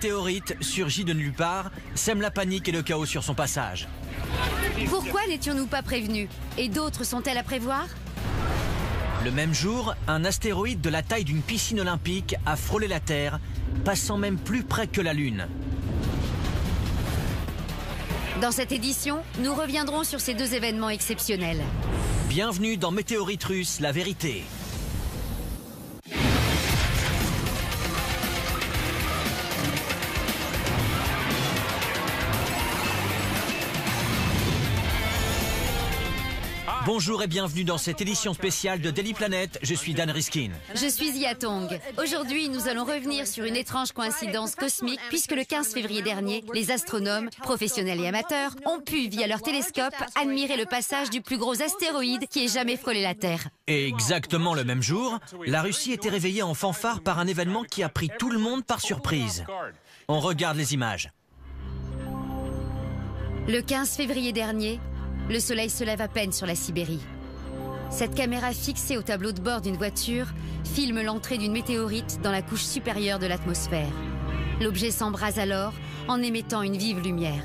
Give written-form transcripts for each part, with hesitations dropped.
météorite, surgit de nulle part, sème la panique et le chaos sur son passage. Pourquoi n'étions-nous pas prévenus? Et d'autres sont-elles à prévoir? Le même jour, un astéroïde de la taille d'une piscine olympique a frôlé la Terre, passant même plus près que la Lune. Dans cette édition, nous reviendrons sur ces deux événements exceptionnels. Bienvenue dans Météorite russe, la vérité. Bonjour et bienvenue dans cette édition spéciale de Daily Planet. Je suis Dan Riskin. Je suis Yatong. Aujourd'hui, nous allons revenir sur une étrange coïncidence cosmique puisque le 15 février dernier, les astronomes, professionnels et amateurs, ont pu, via leur télescope, admirer le passage du plus gros astéroïde qui ait jamais frôlé la Terre. Et exactement le même jour, la Russie était réveillée en fanfare par un événement qui a pris tout le monde par surprise. On regarde les images. Le 15 février dernier, le soleil se lève à peine sur la Sibérie. Cette caméra fixée au tableau de bord d'une voiture filme l'entrée d'une météorite dans la couche supérieure de l'atmosphère. L'objet s'embrase alors en émettant une vive lumière.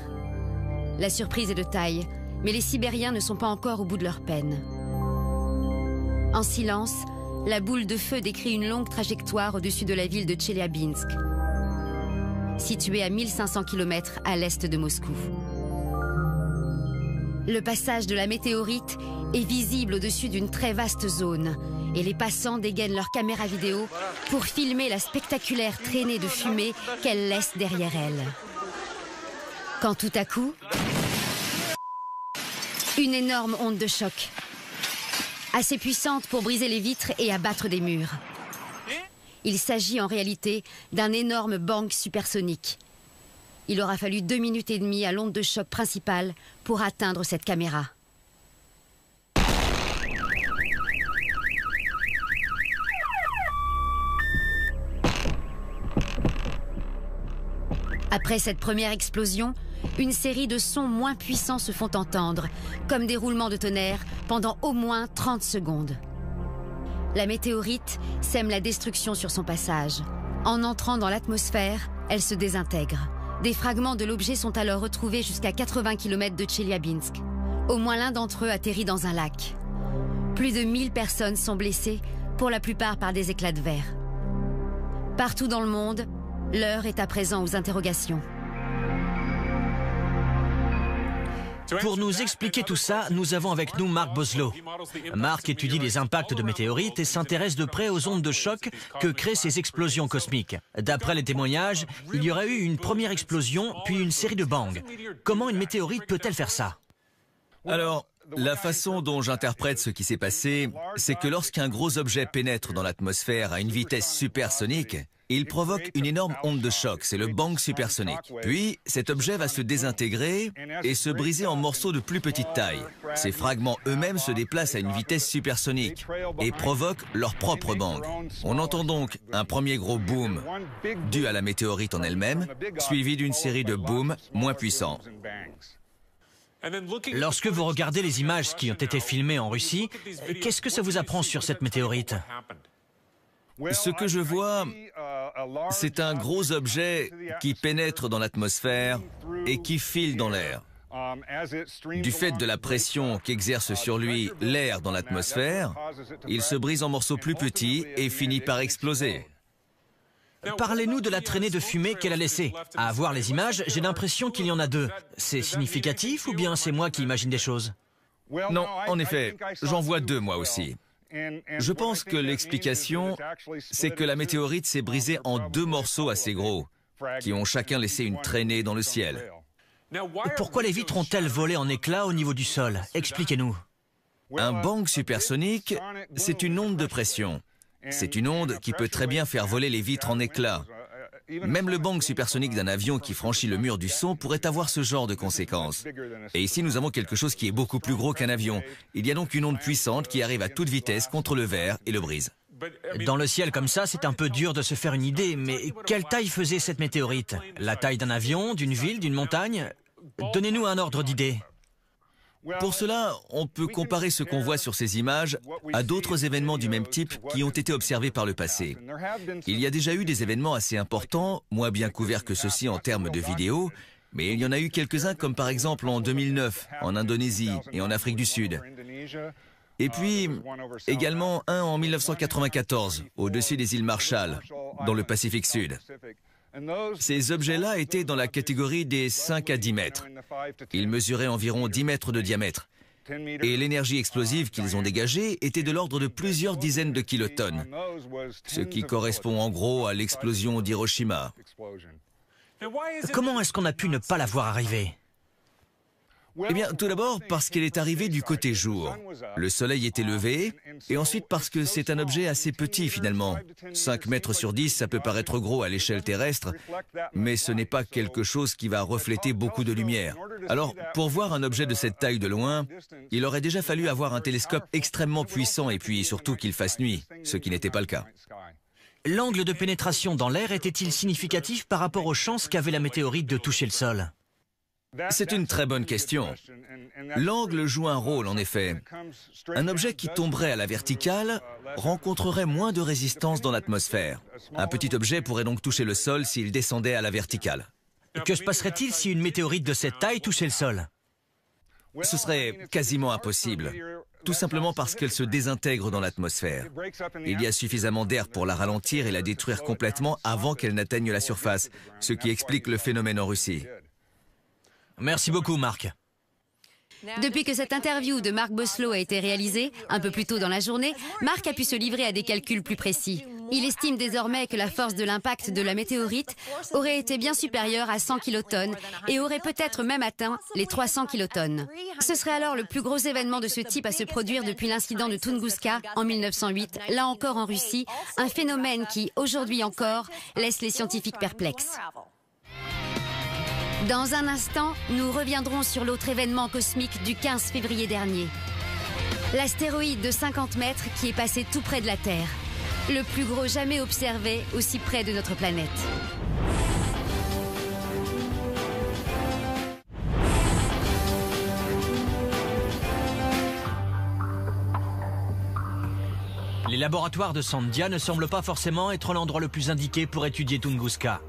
La surprise est de taille, mais les Sibériens ne sont pas encore au bout de leur peine. En silence, la boule de feu décrit une longue trajectoire au-dessus de la ville de Tcheliabinsk, située à 1500 km à l'est de Moscou. Le passage de la météorite est visible au-dessus d'une très vaste zone et les passants dégainent leur caméra vidéo pour filmer la spectaculaire traînée de fumée qu'elle laisse derrière elle. Quand tout à coup, une énorme onde de choc, assez puissante pour briser les vitres et abattre des murs. Il s'agit en réalité d'un énorme bang supersonique. Il aura fallu 2 minutes et demie à l'onde de choc principale pour atteindre cette caméra. Après cette première explosion, une série de sons moins puissants se font entendre, comme des roulements de tonnerre pendant au moins 30 secondes. La météorite sème la destruction sur son passage. En entrant dans l'atmosphère, elle se désintègre. Des fragments de l'objet sont alors retrouvés jusqu'à 80 km de Tcheliabinsk. Au moins l'un d'entre eux atterrit dans un lac. Plus de 1000 personnes sont blessées, pour la plupart par des éclats de verre. Partout dans le monde, l'heure est à présent aux interrogations. Pour nous expliquer tout ça, nous avons avec nous Marc Boslow. Marc étudie les impacts de météorites et s'intéresse de près aux ondes de choc que créent ces explosions cosmiques. D'après les témoignages, il y aurait eu une première explosion, puis une série de bangs. Comment une météorite peut-elle faire ça? Alors, la façon dont j'interprète ce qui s'est passé, c'est que lorsqu'un gros objet pénètre dans l'atmosphère à une vitesse supersonique, il provoque une énorme onde de choc, c'est le bang supersonique. Puis, cet objet va se désintégrer et se briser en morceaux de plus petite taille. Ces fragments eux-mêmes se déplacent à une vitesse supersonique et provoquent leur propre bang. On entend donc un premier gros boom dû à la météorite en elle-même, suivi d'une série de booms moins puissants. Lorsque vous regardez les images qui ont été filmées en Russie, qu'est-ce que ça vous apprend sur cette météorite? Ce que je vois, c'est un gros objet qui pénètre dans l'atmosphère et qui file dans l'air. Du fait de la pression qu'exerce sur lui l'air dans l'atmosphère, il se brise en morceaux plus petits et finit par exploser. Parlez-nous de la traînée de fumée qu'elle a laissée. À voir les images, j'ai l'impression qu'il y en a 2. C'est significatif ou bien c'est moi qui imagine des choses? Non, en effet, j'en vois 2 moi aussi. Je pense que l'explication, c'est que la météorite s'est brisée en 2 morceaux assez gros, qui ont chacun laissé une traînée dans le ciel. Pourquoi les vitres ont-elles volé en éclats au niveau du sol? Expliquez-nous. Un bang supersonique, c'est une onde de pression. C'est une onde qui peut très bien faire voler les vitres en éclats. Même le bang supersonique d'un avion qui franchit le mur du son pourrait avoir ce genre de conséquences. Et ici, nous avons quelque chose qui est beaucoup plus gros qu'un avion. Il y a donc une onde puissante qui arrive à toute vitesse contre le verre et le brise. Dans le ciel comme ça, c'est un peu dur de se faire une idée, mais quelle taille faisait cette météorite? La taille d'un avion, d'une ville, d'une montagne? Donnez-nous un ordre d'idée. Pour cela, on peut comparer ce qu'on voit sur ces images à d'autres événements du même type qui ont été observés par le passé. Il y a déjà eu des événements assez importants, moins bien couverts que ceux-ci en termes de vidéos, mais il y en a eu quelques-uns comme par exemple en 2009, en Indonésie et en Afrique du Sud. Et puis, également un en 1994, au-dessus des îles Marshall, dans le Pacifique Sud. Ces objets-là étaient dans la catégorie des 5 à 10 mètres. Ils mesuraient environ 10 mètres de diamètre. Et l'énergie explosive qu'ils ont dégagée était de l'ordre de plusieurs dizaines de kilotonnes, ce qui correspond en gros à l'explosion d'Hiroshima. Comment est-ce qu'on a pu ne pas la voir arriver? Eh bien, tout d'abord parce qu'elle est arrivée du côté jour. Le soleil était levé, et ensuite parce que c'est un objet assez petit finalement. 5 mètres sur 10, ça peut paraître gros à l'échelle terrestre, mais ce n'est pas quelque chose qui va refléter beaucoup de lumière. Alors, pour voir un objet de cette taille de loin, il aurait déjà fallu avoir un télescope extrêmement puissant et puis surtout qu'il fasse nuit, ce qui n'était pas le cas. L'angle de pénétration dans l'air était-il significatif par rapport aux chances qu'avait la météorite de toucher le sol? C'est une très bonne question. L'angle joue un rôle, en effet. Un objet qui tomberait à la verticale rencontrerait moins de résistance dans l'atmosphère. Un petit objet pourrait donc toucher le sol s'il descendait à la verticale. Que se passerait-il si une météorite de cette taille touchait le sol? Ce serait quasiment impossible, tout simplement parce qu'elle se désintègre dans l'atmosphère. Il y a suffisamment d'air pour la ralentir et la détruire complètement avant qu'elle n'atteigne la surface, ce qui explique le phénomène en Russie. Merci beaucoup, Marc. Depuis que cette interview de Mark Boslow a été réalisée, un peu plus tôt dans la journée, Mark a pu se livrer à des calculs plus précis. Il estime désormais que la force de l'impact de la météorite aurait été bien supérieure à 100 kilotonnes et aurait peut-être même atteint les 300 kilotonnes. Ce serait alors le plus gros événement de ce type à se produire depuis l'incident de Tunguska en 1908, là encore en Russie, un phénomène qui, aujourd'hui encore, laisse les scientifiques perplexes. Dans un instant, nous reviendrons sur l'autre événement cosmique du 15 février dernier. L'astéroïde de 50 mètres qui est passé tout près de la Terre. Le plus gros jamais observé aussi près de notre planète. Les laboratoires de Sandia ne semblent pas forcément être l'endroit le plus indiqué pour étudier Tunguska.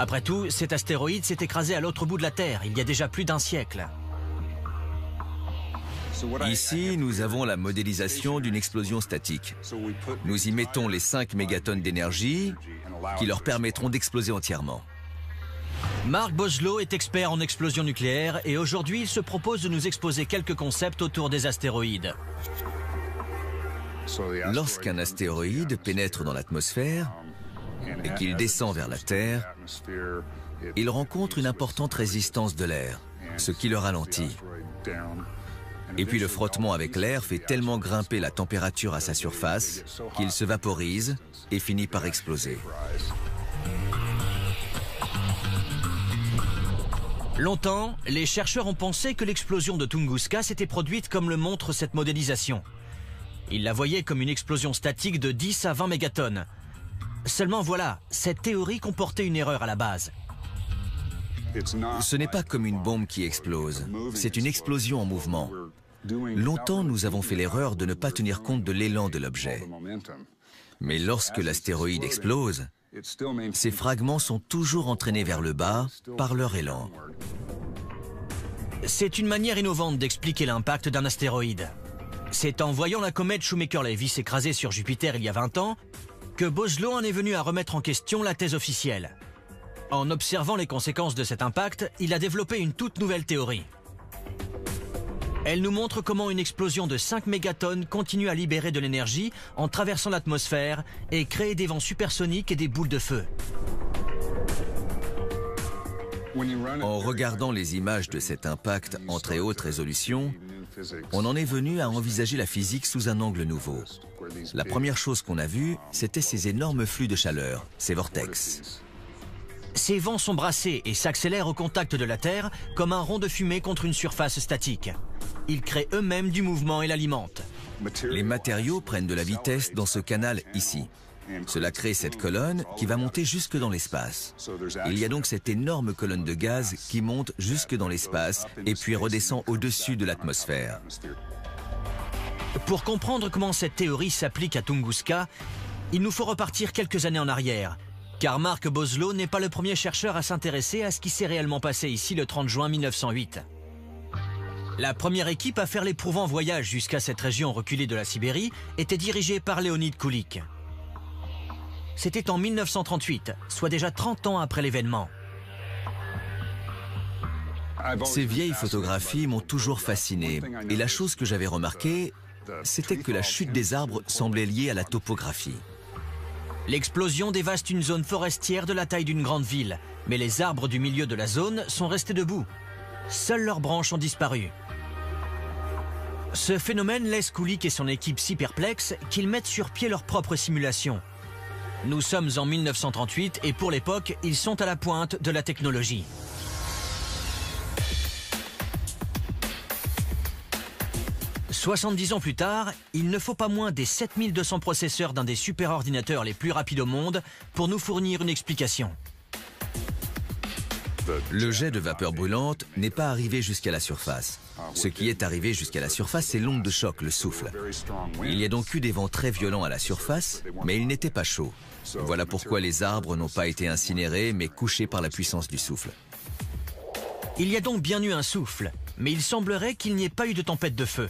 Après tout, cet astéroïde s'est écrasé à l'autre bout de la Terre, il y a déjà plus d'un siècle. Ici, nous avons la modélisation d'une explosion statique. Nous y mettons les 5 mégatonnes d'énergie qui leur permettront d'exploser entièrement. Mark Boslow est expert en explosion nucléaire et aujourd'hui, il se propose de nous exposer quelques concepts autour des astéroïdes. Lorsqu'un astéroïde pénètre dans l'atmosphère et qu'il descend vers la Terre, il rencontre une importante résistance de l'air, ce qui le ralentit. Et puis le frottement avec l'air fait tellement grimper la température à sa surface qu'il se vaporise et finit par exploser. Longtemps, les chercheurs ont pensé que l'explosion de Tunguska s'était produite comme le montre cette modélisation. Ils la voyaient comme une explosion statique de 10 à 20 mégatonnes. Seulement voilà, cette théorie comportait une erreur à la base. Ce n'est pas comme une bombe qui explose, c'est une explosion en mouvement. Longtemps, nous avons fait l'erreur de ne pas tenir compte de l'élan de l'objet. Mais lorsque l'astéroïde explose, ces fragments sont toujours entraînés vers le bas par leur élan. C'est une manière innovante d'expliquer l'impact d'un astéroïde. C'est en voyant la comète Shoemaker-Levy s'écraser sur Jupiter il y a 20 ans que Boslow en est venu à remettre en question la thèse officielle. En observant les conséquences de cet impact, il a développé une toute nouvelle théorie. Elle nous montre comment une explosion de 5 mégatonnes continue à libérer de l'énergie en traversant l'atmosphère et créer des vents supersoniques et des boules de feu. En regardant les images de cet impact en très haute résolution, on en est venu à envisager la physique sous un angle nouveau. La première chose qu'on a vue, c'était ces énormes flux de chaleur, ces vortex. Ces vents sont brassés et s'accélèrent au contact de la Terre comme un rond de fumée contre une surface statique. Ils créent eux-mêmes du mouvement et l'alimentent. Les matériaux prennent de la vitesse dans ce canal ici. Cela crée cette colonne qui va monter jusque dans l'espace. Il y a donc cette énorme colonne de gaz qui monte jusque dans l'espace et puis redescend au-dessus de l'atmosphère. Pour comprendre comment cette théorie s'applique à Tunguska, il nous faut repartir quelques années en arrière, car Mark Boslow n'est pas le premier chercheur à s'intéresser à ce qui s'est réellement passé ici le 30 juin 1908. La première équipe à faire l'éprouvant voyage jusqu'à cette région reculée de la Sibérie était dirigée par Leonid Kulik. C'était en 1938, soit déjà 30 ans après l'événement. Ces vieilles photographies m'ont toujours fasciné. Et la chose que j'avais remarquée, c'était que la chute des arbres semblait liée à la topographie. L'explosion dévaste une zone forestière de la taille d'une grande ville, mais les arbres du milieu de la zone sont restés debout. Seules leurs branches ont disparu. Ce phénomène laisse Kulik et son équipe si perplexes qu'ils mettent sur pied leur propre simulation. Nous sommes en 1938 et pour l'époque, ils sont à la pointe de la technologie. « 70 ans plus tard, il ne faut pas moins des 7200 processeurs d'un des superordinateurs les plus rapides au monde pour nous fournir une explication. Le jet de vapeur brûlante n'est pas arrivé jusqu'à la surface. Ce qui est arrivé jusqu'à la surface, c'est l'onde de choc, le souffle. Il y a donc eu des vents très violents à la surface, mais ils n'étaient pas chauds. Voilà pourquoi les arbres n'ont pas été incinérés, mais couchés par la puissance du souffle. Il y a donc bien eu un souffle, mais il semblerait qu'il n'y ait pas eu de tempête de feu.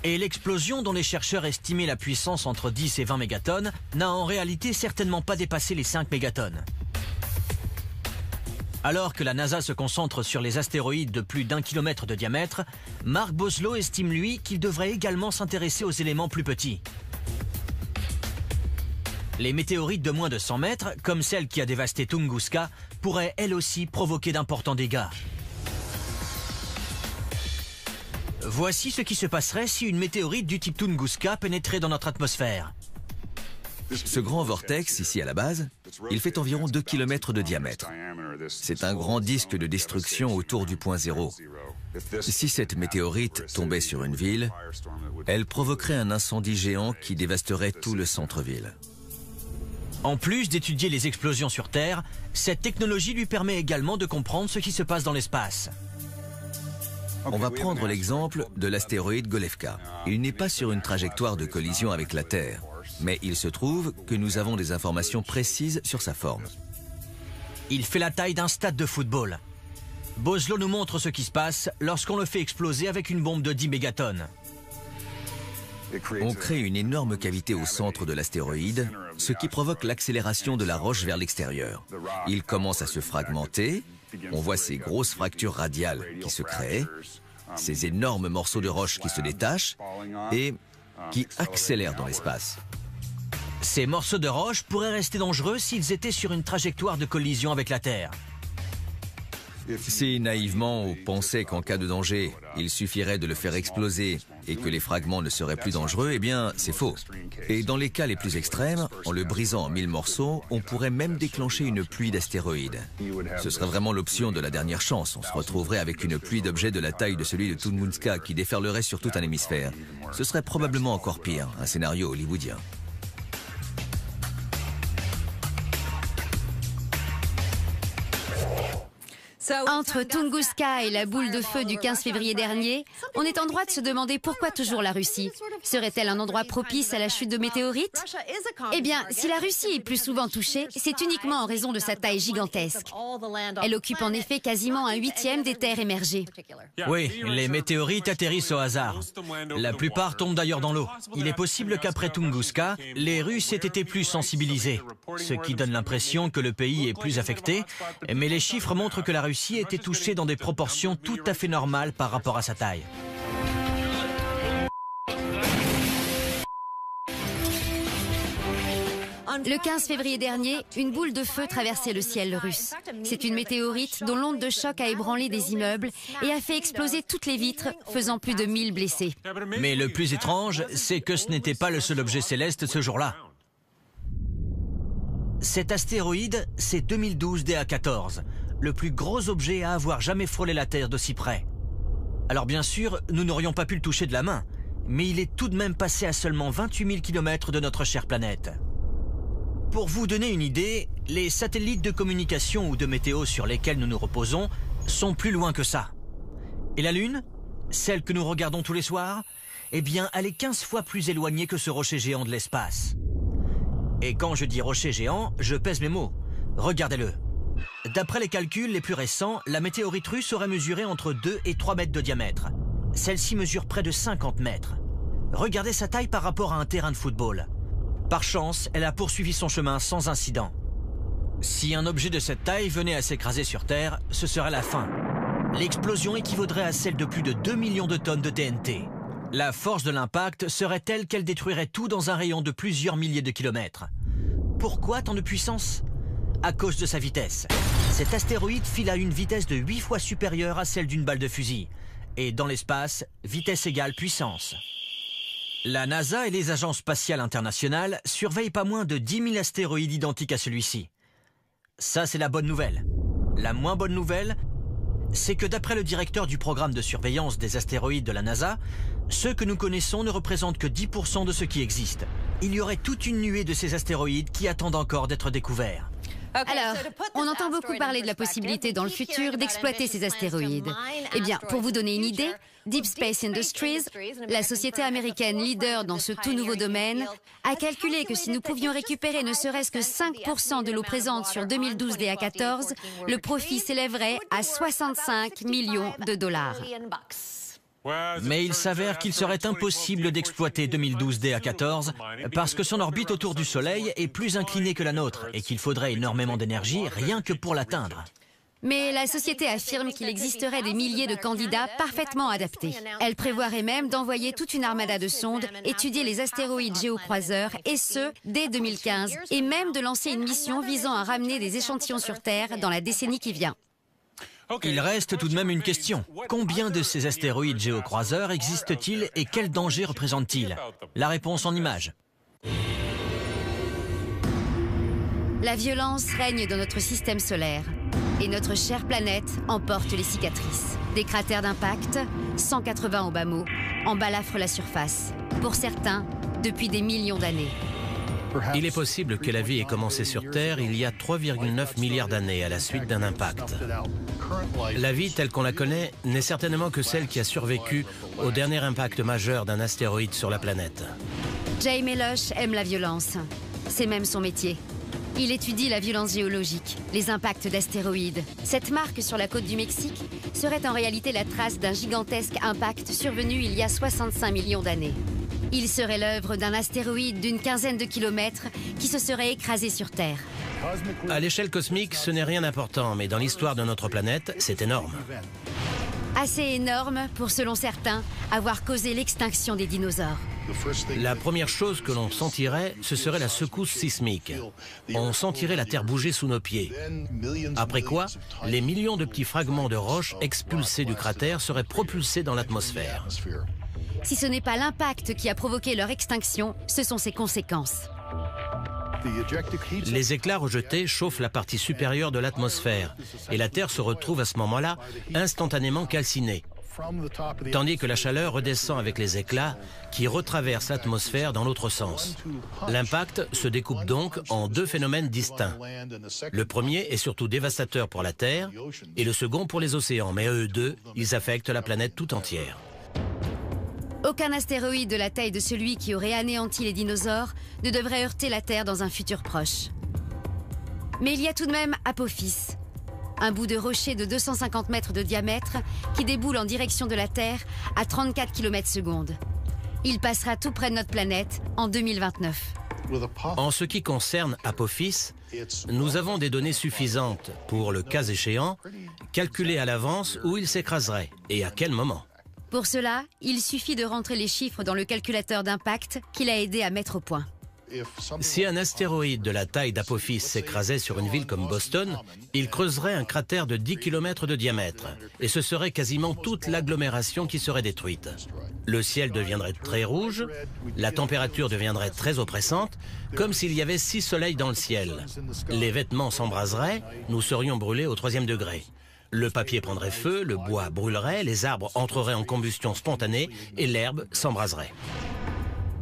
Et l'explosion dont les chercheurs estimaient la puissance entre 10 et 20 mégatonnes n'a en réalité certainement pas dépassé les 5 mégatonnes. Alors que la NASA se concentre sur les astéroïdes de plus d'1 kilomètre de diamètre, Mark Boslow estime lui qu'il devrait également s'intéresser aux éléments plus petits. Les météorites de moins de 100 mètres, comme celle qui a dévasté Tunguska, pourraient elles aussi provoquer d'importants dégâts. Voici ce qui se passerait si une météorite du type Tunguska pénétrait dans notre atmosphère. Ce grand vortex, ici à la base, il fait environ 2 km de diamètre. C'est un grand disque de destruction autour du point zéro. Si cette météorite tombait sur une ville, elle provoquerait un incendie géant qui dévasterait tout le centre-ville. En plus d'étudier les explosions sur Terre, cette technologie lui permet également de comprendre ce qui se passe dans l'espace. On va prendre l'exemple de l'astéroïde Golevka. Il n'est pas sur une trajectoire de collision avec la Terre, mais il se trouve que nous avons des informations précises sur sa forme. Il fait la taille d'un stade de football. Boslow nous montre ce qui se passe lorsqu'on le fait exploser avec une bombe de 10 mégatonnes. On crée une énorme cavité au centre de l'astéroïde, ce qui provoque l'accélération de la roche vers l'extérieur. Il commence à se fragmenter, on voit ces grosses fractures radiales qui se créent, ces énormes morceaux de roche qui se détachent et qui accélèrent dans l'espace. Ces morceaux de roche pourraient rester dangereux s'ils étaient sur une trajectoire de collision avec la Terre. Si naïvement on pensait qu'en cas de danger, il suffirait de le faire exploser et que les fragments ne seraient plus dangereux, eh bien c'est faux. Et dans les cas les plus extrêmes, en le brisant en 1000 morceaux, on pourrait même déclencher une pluie d'astéroïdes. Ce serait vraiment l'option de la dernière chance. On se retrouverait avec une pluie d'objets de la taille de celui de Tunguska qui déferlerait sur tout un hémisphère. Ce serait probablement encore pire, un scénario hollywoodien. Entre Tunguska et la boule de feu du 15 février dernier, on est en droit de se demander pourquoi toujours la Russie. Serait-elle un endroit propice à la chute de météorites? Eh bien, si la Russie est plus souvent touchée, c'est uniquement en raison de sa taille gigantesque. Elle occupe en effet quasiment un 1/8 des terres émergées. Oui, les météorites atterrissent au hasard. La plupart tombent d'ailleurs dans l'eau. Il est possible qu'après Tunguska, les Russes aient été plus sensibilisés, ce qui donne l'impression que le pays est plus affecté, mais les chiffres montrent que la Russie était touchée dans des proportions tout à fait normales par rapport à sa taille. Le 15 février dernier, une boule de feu traversait le ciel russe. C'est une météorite dont l'onde de choc a ébranlé des immeubles et a fait exploser toutes les vitres, faisant plus de 1000 blessés. Mais le plus étrange, c'est que ce n'était pas le seul objet céleste ce jour-là. Cet astéroïde, c'est 2012 DA14, le plus gros objet à avoir jamais frôlé la Terre d'aussi près. Alors bien sûr, nous n'aurions pas pu le toucher de la main, mais il est tout de même passé à seulement 28 000 km de notre chère planète. Pour vous donner une idée, les satellites de communication ou de météo sur lesquels nous nous reposons sont plus loin que ça. Et la Lune, celle que nous regardons tous les soirs, eh bien, elle est 15 fois plus éloignée que ce rocher géant de l'espace. Et quand je dis rocher géant, je pèse mes mots. Regardez-le. D'après les calculs les plus récents, la météorite russe aurait mesuré entre 2 et 3 mètres de diamètre. Celle-ci mesure près de 50 mètres. Regardez sa taille par rapport à un terrain de football. Par chance, elle a poursuivi son chemin sans incident. Si un objet de cette taille venait à s'écraser sur Terre, ce serait la fin. L'explosion équivaudrait à celle de plus de 2 millions de tonnes de TNT. La force de l'impact serait telle qu'elle détruirait tout dans un rayon de plusieurs milliers de kilomètres. Pourquoi tant de puissance ? À cause de sa vitesse. Cet astéroïde file à une vitesse de 8 fois supérieure à celle d'une balle de fusil. Et dans l'espace, vitesse égale puissance. La NASA et les agences spatiales internationales surveillent pas moins de 10 000 astéroïdes identiques à celui-ci. Ça, c'est la bonne nouvelle. La moins bonne nouvelle, c'est que d'après le directeur du programme de surveillance des astéroïdes de la NASA, ceux que nous connaissons ne représentent que 10% de ce qui existe. Il y aurait toute une nuée de ces astéroïdes qui attendent encore d'être découverts. Alors, on entend beaucoup parler de la possibilité dans le futur d'exploiter ces astéroïdes. Eh bien, pour vous donner une idée, Deep Space Industries, la société américaine leader dans ce tout nouveau domaine, a calculé que si nous pouvions récupérer ne serait-ce que 5% de l'eau présente sur 2012 DA14, le profit s'élèverait à 65 millions de dollars. Mais il s'avère qu'il serait impossible d'exploiter 2012 DA14 parce que son orbite autour du Soleil est plus inclinée que la nôtre et qu'il faudrait énormément d'énergie rien que pour l'atteindre. Mais la société affirme qu'il existerait des milliers de candidats parfaitement adaptés. Elle prévoirait même d'envoyer toute une armada de sondes étudier les astéroïdes géocroiseurs, et ce, dès 2015, et même de lancer une mission visant à ramener des échantillons sur Terre dans la décennie qui vient. Il reste tout de même une question. Combien de ces astéroïdes géocroiseurs existent-ils et quels dangers représentent-ils? La réponse en images. La violence règne dans notre système solaire. Et notre chère planète en porte les cicatrices. Des cratères d'impact, 180 au bas mot, embalafrent la surface. Pour certains, depuis des millions d'années. Il est possible que la vie ait commencé sur Terre il y a 3,9 milliards d'années à la suite d'un impact. La vie telle qu'on la connaît n'est certainement que celle qui a survécu au dernier impact majeur d'un astéroïde sur la planète. Jay Meloche aime la violence. C'est même son métier. Il étudie la violence géologique, les impacts d'astéroïdes. Cette marque sur la côte du Mexique serait en réalité la trace d'un gigantesque impact survenu il y a 65 millions d'années. Il serait l'œuvre d'un astéroïde d'une quinzaine de kilomètres qui se serait écrasé sur Terre. À l'échelle cosmique, ce n'est rien d'important, mais dans l'histoire de notre planète, c'est énorme. Assez énorme pour, selon certains, avoir causé l'extinction des dinosaures. La première chose que l'on sentirait, ce serait la secousse sismique. On sentirait la Terre bouger sous nos pieds. Après quoi, les millions de petits fragments de roches expulsés du cratère seraient propulsés dans l'atmosphère. Si ce n'est pas l'impact qui a provoqué leur extinction, ce sont ses conséquences. Les éclats rejetés chauffent la partie supérieure de l'atmosphère et la Terre se retrouve à ce moment-là instantanément calcinée, tandis que la chaleur redescend avec les éclats qui retraversent l'atmosphère dans l'autre sens. L'impact se découpe donc en deux phénomènes distincts. Le premier est surtout dévastateur pour la Terre et le second pour les océans, mais eux deux, ils affectent la planète tout entière. Aucun astéroïde de la taille de celui qui aurait anéanti les dinosaures ne devrait heurter la Terre dans un futur proche. Mais il y a tout de même Apophis, un bout de rocher de 250 mètres de diamètre qui déboule en direction de la Terre à 34 km/s. Il passera tout près de notre planète en 2029. En ce qui concerne Apophis, nous avons des données suffisantes pour, le cas échéant, calculer à l'avance où il s'écraserait et à quel moment. Pour cela, il suffit de rentrer les chiffres dans le calculateur d'impact qu'il a aidé à mettre au point. Si un astéroïde de la taille d'Apophis s'écrasait sur une ville comme Boston, il creuserait un cratère de 10 km de diamètre et ce serait quasiment toute l'agglomération qui serait détruite. Le ciel deviendrait très rouge, la température deviendrait très oppressante, comme s'il y avait 6 soleils dans le ciel. Les vêtements s'embraseraient, nous serions brûlés au 3e degré. Le papier prendrait feu, le bois brûlerait, les arbres entreraient en combustion spontanée et l'herbe s'embraserait.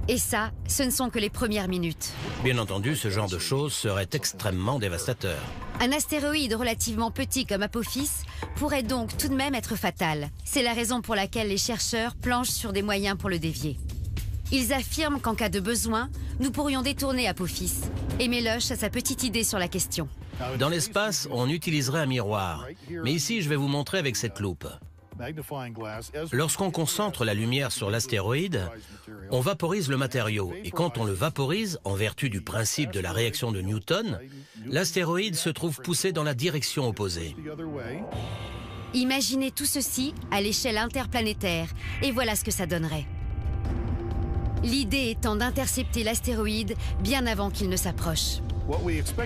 Et ça, ce ne sont que les premières minutes. Bien entendu, ce genre de choses serait extrêmement dévastateur. Un astéroïde relativement petit comme Apophis pourrait donc tout de même être fatal. C'est la raison pour laquelle les chercheurs planchent sur des moyens pour le dévier. Ils affirment qu'en cas de besoin, nous pourrions détourner Apophis. Et Meloche a sa petite idée sur la question. Dans l'espace, on utiliserait un miroir. Mais ici, je vais vous montrer avec cette loupe. Lorsqu'on concentre la lumière sur l'astéroïde, on vaporise le matériau. Et quand on le vaporise, en vertu du principe de la réaction de Newton, l'astéroïde se trouve poussé dans la direction opposée. Imaginez tout ceci à l'échelle interplanétaire, et voilà ce que ça donnerait. L'idée étant d'intercepter l'astéroïde bien avant qu'il ne s'approche.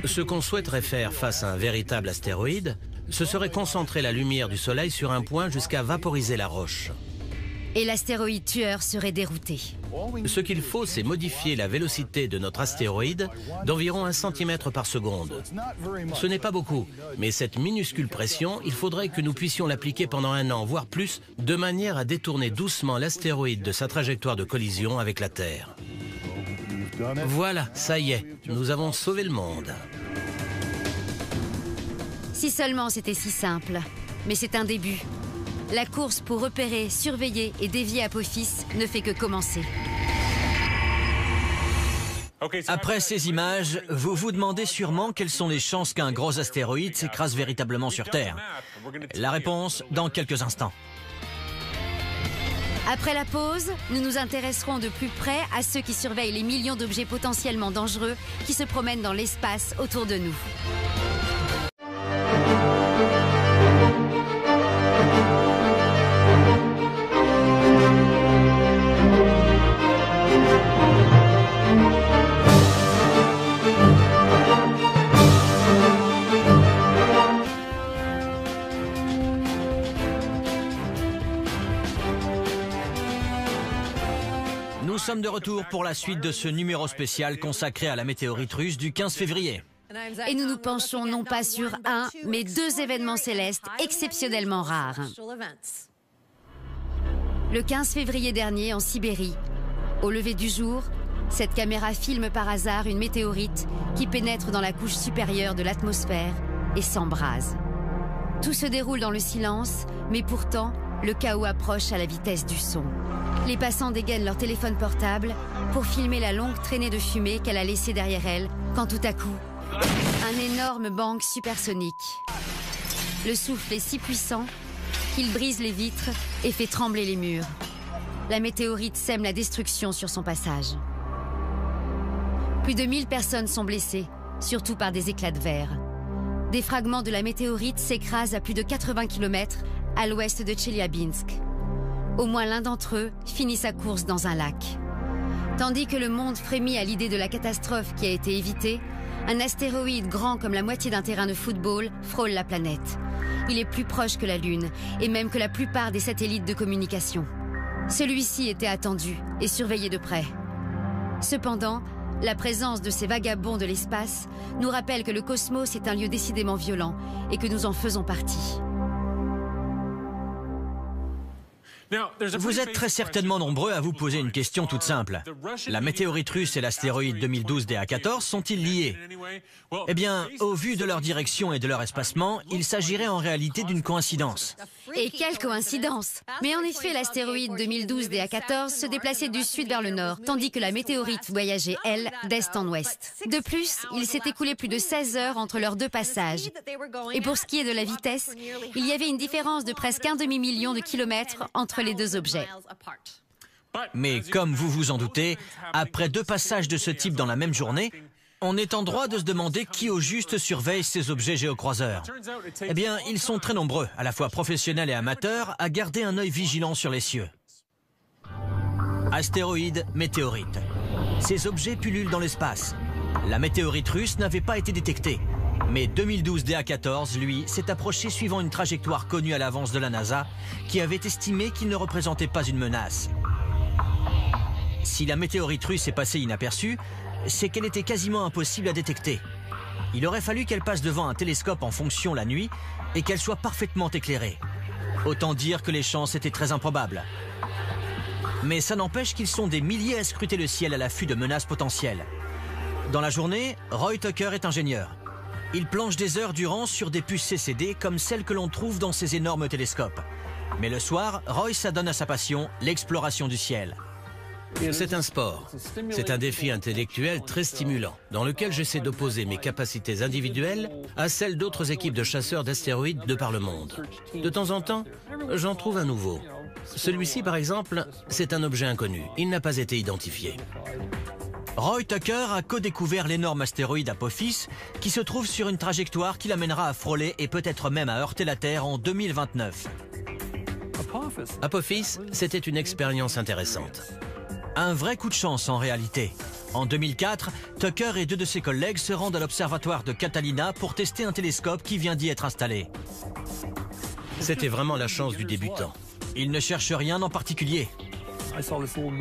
Ce qu'on souhaiterait faire face à un véritable astéroïde, ce serait concentrer la lumière du Soleil sur un point jusqu'à vaporiser la roche. Et l'astéroïde tueur serait dérouté. Ce qu'il faut, c'est modifier la vélocité de notre astéroïde d'environ 1 cm par seconde. Ce n'est pas beaucoup, mais cette minuscule pression, il faudrait que nous puissions l'appliquer pendant 1 an, voire plus, de manière à détourner doucement l'astéroïde de sa trajectoire de collision avec la Terre. Voilà, ça y est, nous avons sauvé le monde. Si seulement c'était si simple. Mais c'est un début. La course pour repérer, surveiller et dévier Apophis ne fait que commencer. Après ces images, vous vous demandez sûrement quelles sont les chances qu'un gros astéroïde s'écrase véritablement sur Terre. La réponse dans quelques instants. Après la pause, nous nous intéresserons de plus près à ceux qui surveillent les millions d'objets potentiellement dangereux qui se promènent dans l'espace autour de nous. Nous sommes de retour pour la suite de ce numéro spécial consacré à la météorite russe du 15 février. Et nous nous penchons non pas sur un, mais 2 événements célestes exceptionnellement rares. Le 15 février dernier, en Sibérie, au lever du jour, cette caméra filme par hasard une météorite qui pénètre dans la couche supérieure de l'atmosphère et s'embrase. Tout se déroule dans le silence, mais pourtant, le chaos approche à la vitesse du son. Les passants dégainent leur téléphone portable pour filmer la longue traînée de fumée qu'elle a laissée derrière elle, quand tout à coup, un énorme bang supersonique. Le souffle est si puissant qu'il brise les vitres et fait trembler les murs. La météorite sème la destruction sur son passage. Plus de 1000 personnes sont blessées, surtout par des éclats de verre. Des fragments de la météorite s'écrasent à plus de 80 km à l'ouest de Tcheliabinsk. Au moins l'un d'entre eux finit sa course dans un lac. Tandis que le monde frémit à l'idée de la catastrophe qui a été évitée, un astéroïde grand comme la moitié d'un terrain de football frôle la planète. Il est plus proche que la Lune, et même que la plupart des satellites de communication. Celui-ci était attendu et surveillé de près. Cependant, la présence de ces vagabonds de l'espace nous rappelle que le cosmos est un lieu décidément violent et que nous en faisons partie. Vous êtes très certainement nombreux à vous poser une question toute simple. La météorite russe et l'astéroïde 2012 DA14 sont-ils liés? Eh bien, au vu de leur direction et de leur espacement, il s'agirait en réalité d'une coïncidence. Et quelle coïncidence! Mais en effet, l'astéroïde 2012 DA14 se déplaçait du sud vers le nord, tandis que la météorite voyageait, elle, d'est en ouest. De plus, il s'est écoulé plus de 16 heures entre leurs 2 passages. Et pour ce qui est de la vitesse, il y avait une différence de presque 1 demi-million de kilomètres entre les 2 objets. Mais comme vous vous en doutez, après 2 passages de ce type dans la même journée, on est en droit de se demander qui au juste surveille ces objets géocroiseurs. Eh bien, ils sont très nombreux, à la fois professionnels et amateurs, à garder un œil vigilant sur les cieux. Astéroïdes, météorites. Ces objets pullulent dans l'espace. La météorite russe n'avait pas été détectée. Mais 2012 DA14, lui, s'est approché suivant une trajectoire connue à l'avance de la NASA, qui avait estimé qu'il ne représentait pas une menace. Si la météorite russe est passée inaperçue, c'est qu'elle était quasiment impossible à détecter. Il aurait fallu qu'elle passe devant un télescope en fonction la nuit et qu'elle soit parfaitement éclairée. Autant dire que les chances étaient très improbables. Mais ça n'empêche qu'ils sont des milliers à scruter le ciel à l'affût de menaces potentielles. Dans la journée, Roy Tucker est ingénieur. Il planche des heures durant sur des puces CCD comme celles que l'on trouve dans ces énormes télescopes. Mais le soir, Roy s'adonne à sa passion, l'exploration du ciel. C'est un sport. C'est un défi intellectuel très stimulant, dans lequel j'essaie d'opposer mes capacités individuelles à celles d'autres équipes de chasseurs d'astéroïdes de par le monde. De temps en temps, j'en trouve un nouveau. Celui-ci, par exemple, c'est un objet inconnu. Il n'a pas été identifié. Roy Tucker a co-découvert l'énorme astéroïde Apophis qui se trouve sur une trajectoire qui l'amènera à frôler et peut-être même à heurter la Terre en 2029. Apophis, c'était une expérience intéressante. Un vrai coup de chance en réalité. En 2004, Tucker et deux de ses collègues se rendent à l'observatoire de Catalina pour tester un télescope qui vient d'y être installé. C'était vraiment la chance du débutant. Ils ne cherchent rien en particulier.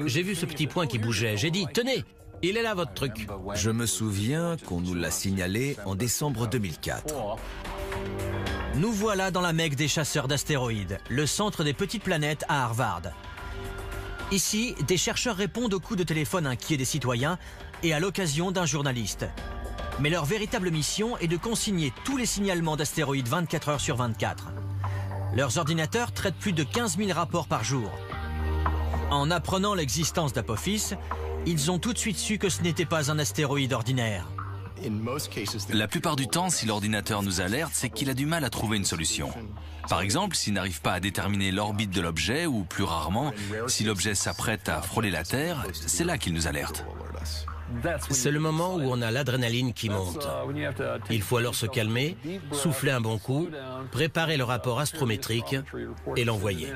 J'ai vu ce petit point qui bougeait. J'ai dit, tenez, il est là votre truc. Je me souviens qu'on nous l'a signalé en décembre 2004. Nous voilà dans la Mecque des chasseurs d'astéroïdes, le centre des petites planètes à Harvard. Ici, des chercheurs répondent aux coups de téléphone inquiets des citoyens et à l'occasion d'un journaliste. Mais leur véritable mission est de consigner tous les signalements d'astéroïdes 24 heures sur 24. Leurs ordinateurs traitent plus de 15 000 rapports par jour. En apprenant l'existence d'Apophis, ils ont tout de suite su que ce n'était pas un astéroïde ordinaire. La plupart du temps, si l'ordinateur nous alerte, c'est qu'il a du mal à trouver une solution. Par exemple, s'il n'arrive pas à déterminer l'orbite de l'objet, ou plus rarement, si l'objet s'apprête à frôler la Terre, c'est là qu'il nous alerte. C'est le moment où on a l'adrénaline qui monte. Il faut alors se calmer, souffler un bon coup, préparer le rapport astrométrique et l'envoyer.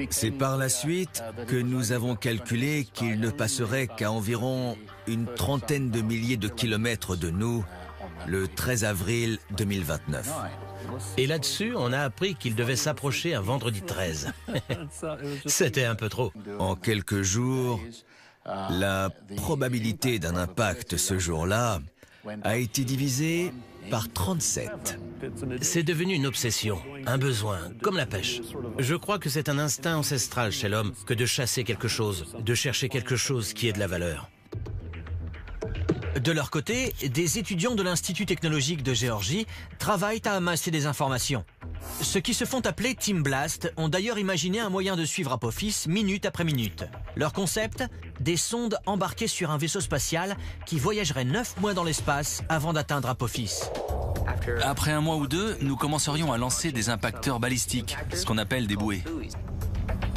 C'est par la suite que nous avons calculé qu'il ne passerait qu'à environ une trentaine de milliers de kilomètres de nous le 13 avril 2029. Et là-dessus, on a appris qu'il devait s'approcher un vendredi 13. C'était un peu trop. En quelques jours, la probabilité d'un impact ce jour-là a été divisée par 37. C'est devenu une obsession, un besoin, comme la pêche. Je crois que c'est un instinct ancestral chez l'homme que de chasser quelque chose, de chercher quelque chose qui ait de la valeur. De leur côté, des étudiants de l'Institut technologique de Géorgie travaillent à amasser des informations. Ceux qui se font appeler Team Blast ont d'ailleurs imaginé un moyen de suivre Apophis minute après minute. Leur concept, des sondes embarquées sur un vaisseau spatial qui voyagerait 9 mois dans l'espace avant d'atteindre Apophis. Après un mois ou deux, nous commencerions à lancer des impacteurs balistiques, ce qu'on appelle des bouées.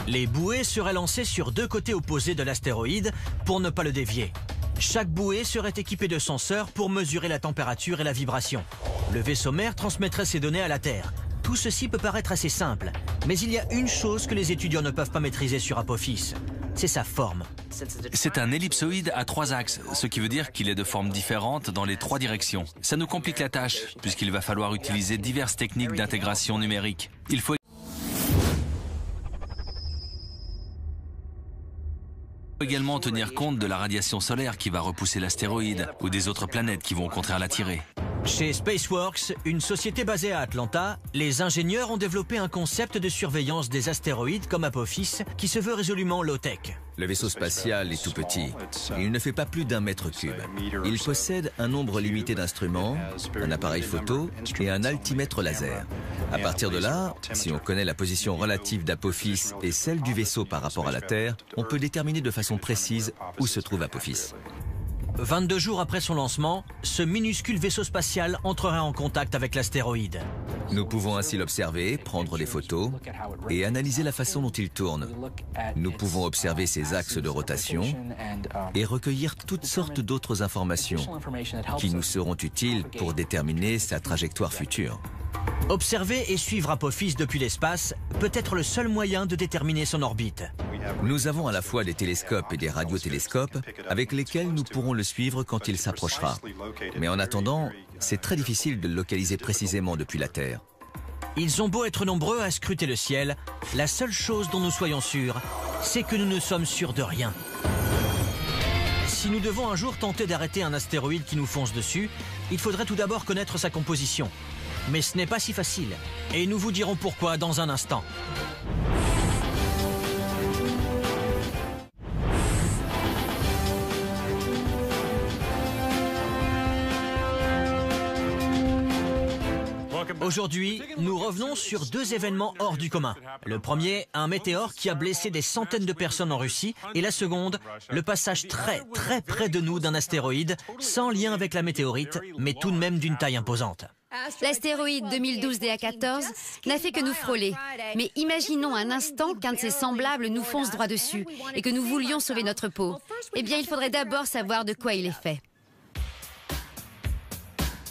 Les bouées seraient lancées sur deux côtés opposés de l'astéroïde pour ne pas le dévier. Chaque bouée serait équipée de senseurs pour mesurer la température et la vibration. Le vaisseau mère transmettrait ces données à la Terre. Tout ceci peut paraître assez simple, mais il y a une chose que les étudiants ne peuvent pas maîtriser sur Apophis, c'est sa forme. C'est un ellipsoïde à 3 axes, ce qui veut dire qu'il est de forme différente dans les 3 directions. Ça nous complique la tâche, puisqu'il va falloir utiliser diverses techniques d'intégration numérique. Il faut également tenir compte de la radiation solaire qui va repousser l'astéroïde ou des autres planètes qui vont au contraire l'attirer. Chez Spaceworks, une société basée à Atlanta, les ingénieurs ont développé un concept de surveillance des astéroïdes comme Apophis qui se veut résolument low-tech. Le vaisseau spatial est tout petit. Il ne fait pas plus d'1 mètre cube. Il possède un nombre limité d'instruments, un appareil photo et un altimètre laser. À partir de là, si on connaît la position relative d'Apophis et celle du vaisseau par rapport à la Terre, on peut déterminer de façon précise où se trouve Apophis. 22 jours après son lancement, ce minuscule vaisseau spatial entrerait en contact avec l'astéroïde. Nous pouvons ainsi l'observer, prendre des photos et analyser la façon dont il tourne. Nous pouvons observer ses axes de rotation et recueillir toutes sortes d'autres informations qui nous seront utiles pour déterminer sa trajectoire future. Observer et suivre Apophis depuis l'espace peut être le seul moyen de déterminer son orbite. Nous avons à la fois des télescopes et des radiotélescopes avec lesquels nous pourrons le suivre quand il s'approchera. Mais en attendant, c'est très difficile de le localiser précisément depuis la Terre. Ils ont beau être nombreux à scruter le ciel, la seule chose dont nous soyons sûrs, c'est que nous ne sommes sûrs de rien. Si nous devons un jour tenter d'arrêter un astéroïde qui nous fonce dessus, il faudrait tout d'abord connaître sa composition. Mais ce n'est pas si facile, et nous vous dirons pourquoi dans un instant. Aujourd'hui, nous revenons sur deux événements hors du commun. Le premier, un météore qui a blessé des centaines de personnes en Russie. Et la seconde, le passage très près de nous d'un astéroïde, sans lien avec la météorite, mais tout de même d'une taille imposante. L'astéroïde 2012 DA14 n'a fait que nous frôler. Mais imaginons un instant qu'un de ses semblables nous fonce droit dessus et que nous voulions sauver notre peau. Eh bien, il faudrait d'abord savoir de quoi il est fait.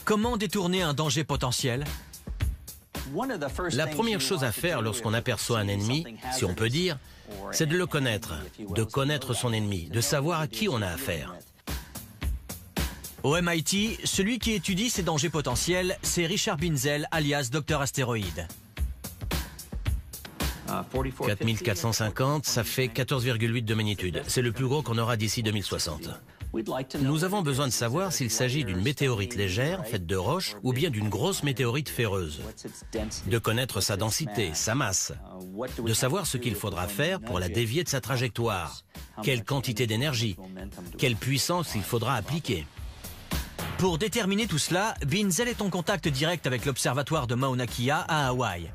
Comment détourner un danger potentiel? La première chose à faire lorsqu'on aperçoit un ennemi, si on peut dire, c'est de le connaître, de connaître son ennemi, de savoir à qui on a affaire. Au MIT, celui qui étudie ces dangers potentiels, c'est Richard Binzel, alias Dr Astéroïde. 4450, ça fait 14,8 de magnitude. C'est le plus gros qu'on aura d'ici 2060. Nous avons besoin de savoir s'il s'agit d'une météorite légère, faite de roches, ou bien d'une grosse météorite féreuse. De connaître sa densité, sa masse. De savoir ce qu'il faudra faire pour la dévier de sa trajectoire. Quelle quantité d'énergie. Quelle puissance il faudra appliquer. Pour déterminer tout cela, Binzel est en contact direct avec l'observatoire de Mauna Kea à Hawaï.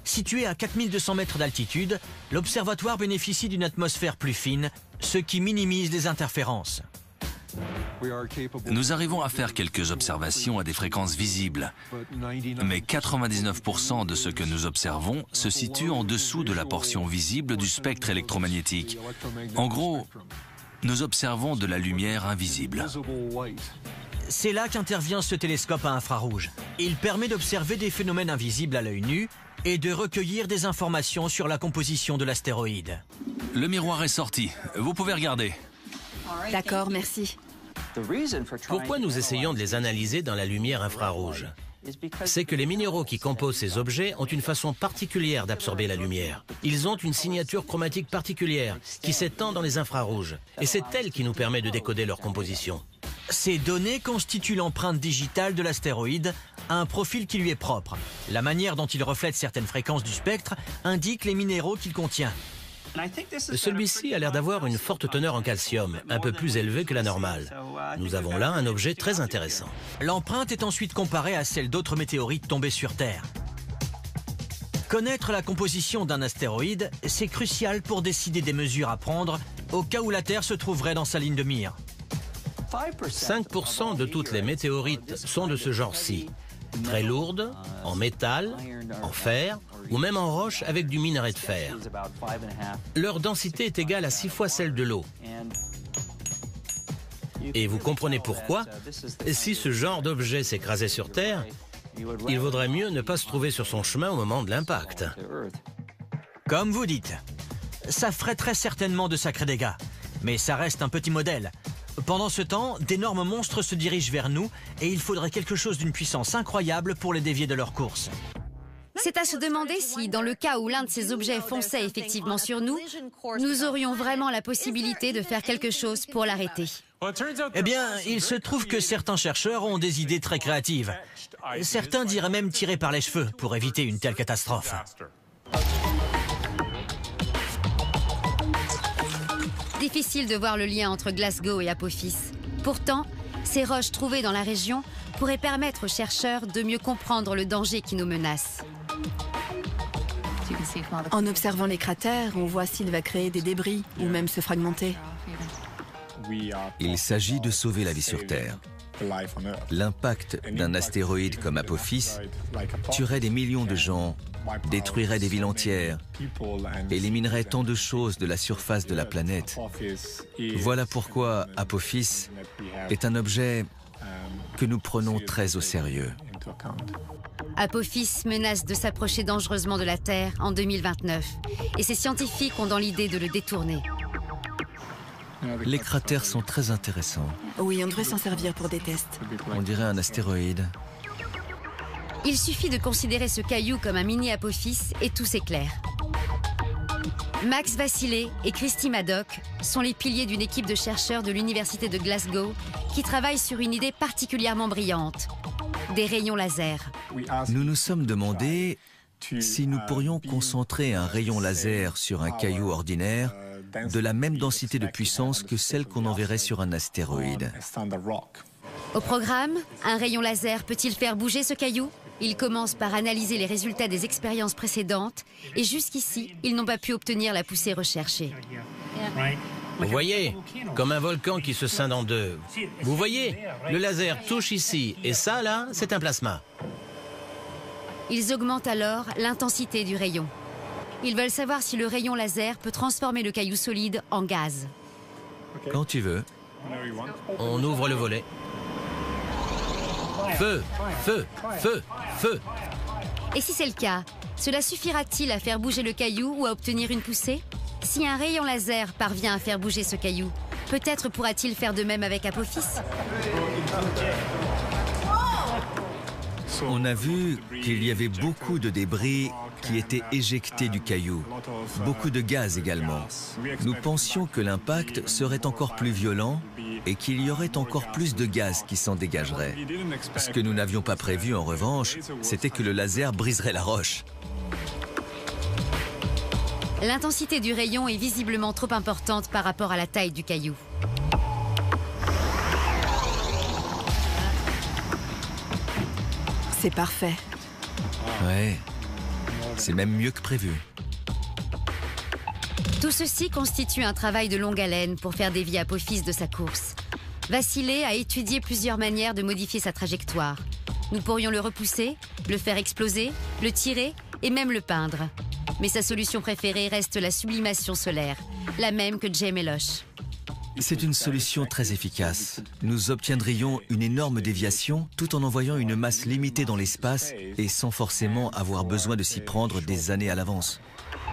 Situé à 4200 mètres d'altitude, l'observatoire bénéficie d'une atmosphère plus fine, ce qui minimise les interférences. Nous arrivons à faire quelques observations à des fréquences visibles, mais 99% de ce que nous observons se situe en dessous de la portion visible du spectre électromagnétique. En gros, nous observons de la lumière invisible. C'est là qu'intervient ce télescope à infrarouge. Il permet d'observer des phénomènes invisibles à l'œil nu et de recueillir des informations sur la composition de l'astéroïde. Le miroir est sorti. Vous pouvez regarder. D'accord, merci. Pourquoi nous essayons de les analyser dans la lumière infrarouge? C'est que les minéraux qui composent ces objets ont une façon particulière d'absorber la lumière. Ils ont une signature chromatique particulière qui s'étend dans les infrarouges. Et c'est elle qui nous permet de décoder leur composition. Ces données constituent l'empreinte digitale de l'astéroïde, un profil qui lui est propre. La manière dont il reflète certaines fréquences du spectre indique les minéraux qu'il contient. Celui-ci a l'air d'avoir une forte teneur en calcium, un peu plus élevée que la normale. Nous avons là un objet très intéressant. L'empreinte est ensuite comparée à celle d'autres météorites tombées sur Terre. Connaître la composition d'un astéroïde, c'est crucial pour décider des mesures à prendre au cas où la Terre se trouverait dans sa ligne de mire. 5% de toutes les météorites sont de ce genre-ci. Très lourdes, en métal, en fer ou même en roche avec du minerai de fer. Leur densité est égale à 6 fois celle de l'eau. Et vous comprenez pourquoi? Si ce genre d'objet s'écrasait sur Terre, il vaudrait mieux ne pas se trouver sur son chemin au moment de l'impact. Comme vous dites, ça ferait très certainement de sacrés dégâts. Mais ça reste un petit modèle. Pendant ce temps, d'énormes monstres se dirigent vers nous et il faudrait quelque chose d'une puissance incroyable pour les dévier de leur course. C'est à se demander si, dans le cas où l'un de ces objets fonçait effectivement sur nous, nous aurions vraiment la possibilité de faire quelque chose pour l'arrêter. Eh bien, il se trouve que certains chercheurs ont des idées très créatives. Certains diraient même tirer par les cheveux pour éviter une telle catastrophe. Difficile de voir le lien entre Glasgow et Apophis. Pourtant, ces roches trouvées dans la région pourraient permettre aux chercheurs de mieux comprendre le danger qui nous menace. En observant les cratères, on voit s'il va créer des débris ou même se fragmenter. Il s'agit de sauver la vie sur Terre. L'impact d'un astéroïde comme Apophis tuerait des millions de gens, détruirait des villes entières, éliminerait tant de choses de la surface de la planète. Voilà pourquoi Apophis est un objet que nous prenons très au sérieux. Apophis menace de s'approcher dangereusement de la Terre en 2029 et ces scientifiques ont dans l'idée de le détourner. Les cratères sont très intéressants. Oui, on devrait s'en servir pour des tests. On dirait un astéroïde. Il suffit de considérer ce caillou comme un mini-Apophis et tout s'éclaire. Max Vassilé et Christy Maddock sont les piliers d'une équipe de chercheurs de l'université de Glasgow qui travaillent sur une idée particulièrement brillante, des rayons laser. Nous nous sommes demandé si nous pourrions concentrer un rayon laser sur un caillou ordinaire de la même densité de puissance que celle qu'on enverrait sur un astéroïde. Au programme, un rayon laser peut-il faire bouger ce caillou? Ils commencent par analyser les résultats des expériences précédentes et jusqu'ici, ils n'ont pas pu obtenir la poussée recherchée. Vous voyez, comme un volcan qui se scinde en deux. Vous voyez, le laser touche ici et ça, là, c'est un plasma. Ils augmentent alors l'intensité du rayon. Ils veulent savoir si le rayon laser peut transformer le caillou solide en gaz. Quand tu veux. On ouvre le volet. Feu, feu, feu, feu. Et si c'est le cas, cela suffira-t-il à faire bouger le caillou ou à obtenir une poussée? Si un rayon laser parvient à faire bouger ce caillou, peut-être pourra-t-il faire de même avec Apophis? On a vu qu'il y avait beaucoup de débris qui étaient éjectés du caillou, beaucoup de gaz également. Nous pensions que l'impact serait encore plus violent et qu'il y aurait encore plus de gaz qui s'en dégagerait. Ce que nous n'avions pas prévu en revanche, c'était que le laser briserait la roche. L'intensité du rayon est visiblement trop importante par rapport à la taille du caillou. C'est parfait. Ouais, c'est même mieux que prévu. Tout ceci constitue un travail de longue haleine pour faire dévier Apophis de sa course. Vassilé a étudié plusieurs manières de modifier sa trajectoire. Nous pourrions le repousser, le faire exploser, le tirer et même le peindre. Mais sa solution préférée reste la sublimation solaire, la même que Jay Meloche. C'est une solution très efficace. Nous obtiendrions une énorme déviation tout en envoyant une masse limitée dans l'espace et sans forcément avoir besoin de s'y prendre des années à l'avance.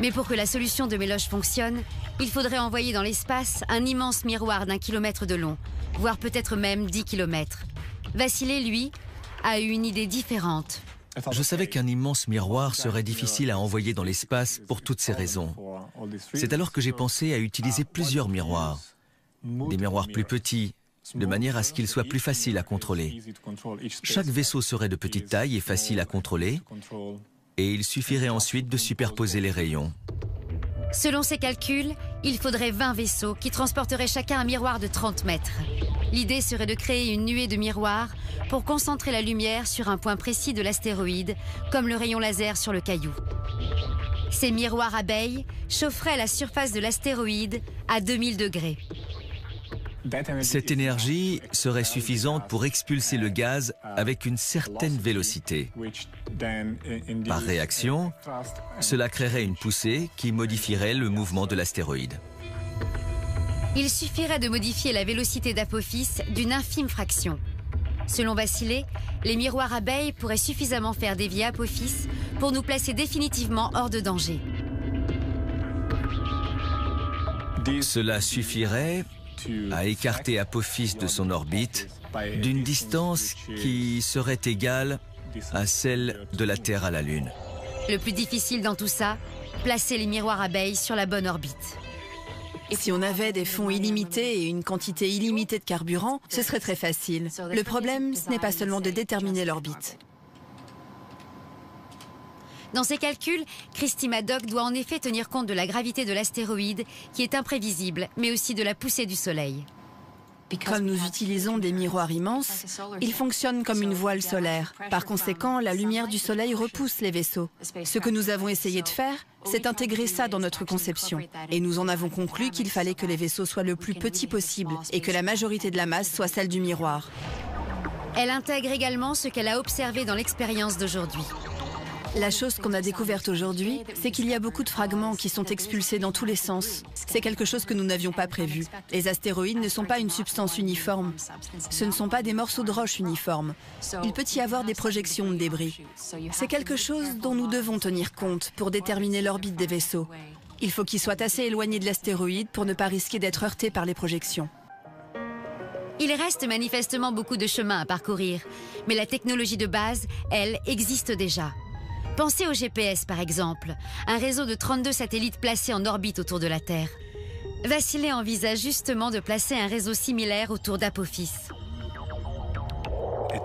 Mais pour que la solution de Meloche fonctionne, il faudrait envoyer dans l'espace un immense miroir d'1 kilomètre de long, voire peut-être même 10 kilomètres. Vassilé, lui, a eu une idée différente. Je savais qu'un immense miroir serait difficile à envoyer dans l'espace pour toutes ces raisons. C'est alors que j'ai pensé à utiliser plusieurs miroirs. Des miroirs plus petits, de manière à ce qu'ils soient plus faciles à contrôler. Chaque vaisseau serait de petite taille et facile à contrôler, et il suffirait ensuite de superposer les rayons. Selon ses calculs, il faudrait 20 vaisseaux qui transporteraient chacun un miroir de 30 mètres. L'idée serait de créer une nuée de miroirs pour concentrer la lumière sur un point précis de l'astéroïde, comme le rayon laser sur le caillou. Ces miroirs abeilles chaufferaient la surface de l'astéroïde à 2000 degrés. Cette énergie serait suffisante pour expulser le gaz avec une certaine vélocité. Par réaction, cela créerait une poussée qui modifierait le mouvement de l'astéroïde. Il suffirait de modifier la vélocité d'Apophis d'une infime fraction. Selon Vassilé, les miroirs abeilles pourraient suffisamment faire dévier Apophis pour nous placer définitivement hors de danger. Cela suffirait à écarter Apophis de son orbite d'une distance qui serait égale à celle de la Terre à la Lune. Le plus difficile dans tout ça, placer les miroirs abeilles sur la bonne orbite. Si on avait des fonds illimités et une quantité illimitée de carburant, ce serait très facile. Le problème, ce n'est pas seulement de déterminer l'orbite. Dans ses calculs, Christy Maddock doit en effet tenir compte de la gravité de l'astéroïde, qui est imprévisible, mais aussi de la poussée du Soleil. Comme nous utilisons des miroirs immenses, ils fonctionnent comme une voile solaire. Par conséquent, la lumière du Soleil repousse les vaisseaux. Ce que nous avons essayé de faire, c'est intégrer ça dans notre conception. Et nous en avons conclu qu'il fallait que les vaisseaux soient le plus petits possible et que la majorité de la masse soit celle du miroir. Elle intègre également ce qu'elle a observé dans l'expérience d'aujourd'hui. La chose qu'on a découverte aujourd'hui, c'est qu'il y a beaucoup de fragments qui sont expulsés dans tous les sens. C'est quelque chose que nous n'avions pas prévu. Les astéroïdes ne sont pas une substance uniforme. Ce ne sont pas des morceaux de roche uniformes. Il peut y avoir des projections de débris. C'est quelque chose dont nous devons tenir compte pour déterminer l'orbite des vaisseaux. Il faut qu'ils soient assez éloignés de l'astéroïde pour ne pas risquer d'être heurtés par les projections. Il reste manifestement beaucoup de chemin à parcourir, mais la technologie de base, elle, existe déjà. Pensez au GPS par exemple, un réseau de 32 satellites placés en orbite autour de la Terre. Vassilé envisage justement de placer un réseau similaire autour d'Apophis.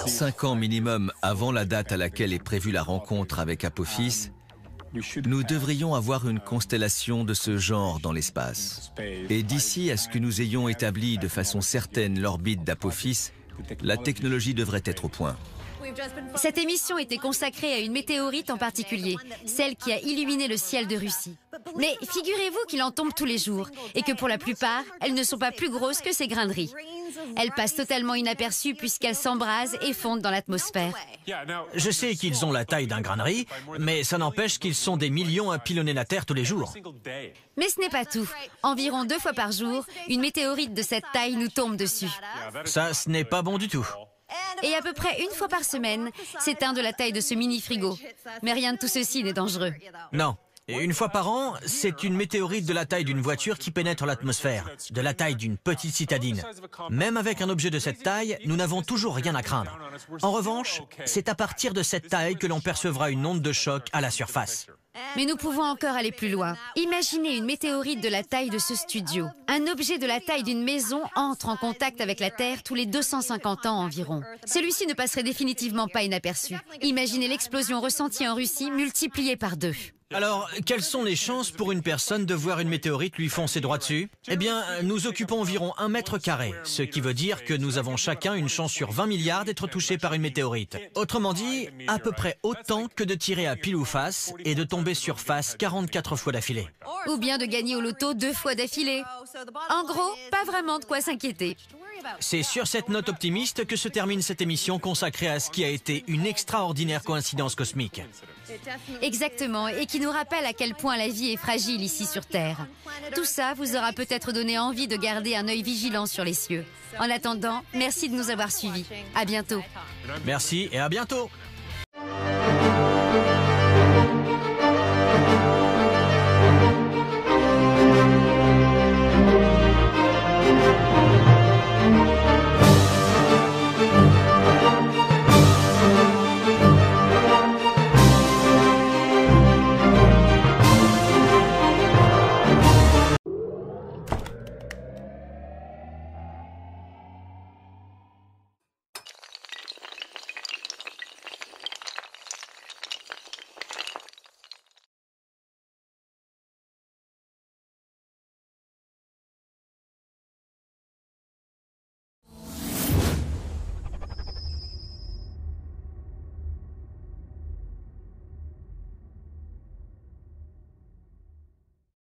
5 ans minimum avant la date à laquelle est prévue la rencontre avec Apophis, nous devrions avoir une constellation de ce genre dans l'espace. Et d'ici à ce que nous ayons établi de façon certaine l'orbite d'Apophis, la technologie devrait être au point. Cette émission était consacrée à une météorite en particulier, celle qui a illuminé le ciel de Russie. Mais figurez-vous qu'il en tombe tous les jours et que pour la plupart, elles ne sont pas plus grosses que ces grains de riz. Elles passent totalement inaperçues puisqu'elles s'embrasent et fondent dans l'atmosphère. Je sais qu'ils ont la taille d'un grain de riz, mais ça n'empêche qu'ils sont des millions à pilonner la Terre tous les jours. Mais ce n'est pas tout. Environ 2 fois par jour, une météorite de cette taille nous tombe dessus. Ça, ce n'est pas bon du tout. Et à peu près 1 fois par semaine, c'est un de la taille de ce mini-frigo. Mais rien de tout ceci n'est dangereux. Non. Et 1 fois par an, c'est une météorite de la taille d'une voiture qui pénètre l'atmosphère, de la taille d'une petite citadine. Même avec un objet de cette taille, nous n'avons toujours rien à craindre. En revanche, c'est à partir de cette taille que l'on percevra une onde de choc à la surface. Mais nous pouvons encore aller plus loin. Imaginez une météorite de la taille de ce studio. Un objet de la taille d'une maison entre en contact avec la Terre tous les 250 ans environ. Celui-ci ne passerait définitivement pas inaperçu. Imaginez l'explosion ressentie en Russie multipliée par 2. Alors, quelles sont les chances pour une personne de voir une météorite lui foncer droit dessus? Eh bien, nous occupons environ 1 mètre carré, ce qui veut dire que nous avons chacun une chance sur 20 milliards d'être touchés par une météorite. Autrement dit, à peu près autant que de tirer à pile ou face et de tomber sur face 44 fois d'affilée. Ou bien de gagner au loto 2 fois d'affilée. En gros, pas vraiment de quoi s'inquiéter. C'est sur cette note optimiste que se termine cette émission consacrée à ce qui a été une extraordinaire coïncidence cosmique. Exactement, et qui nous rappelle à quel point la vie est fragile ici sur Terre. Tout ça vous aura peut-être donné envie de garder un œil vigilant sur les cieux. En attendant, merci de nous avoir suivis. À bientôt. Merci et à bientôt.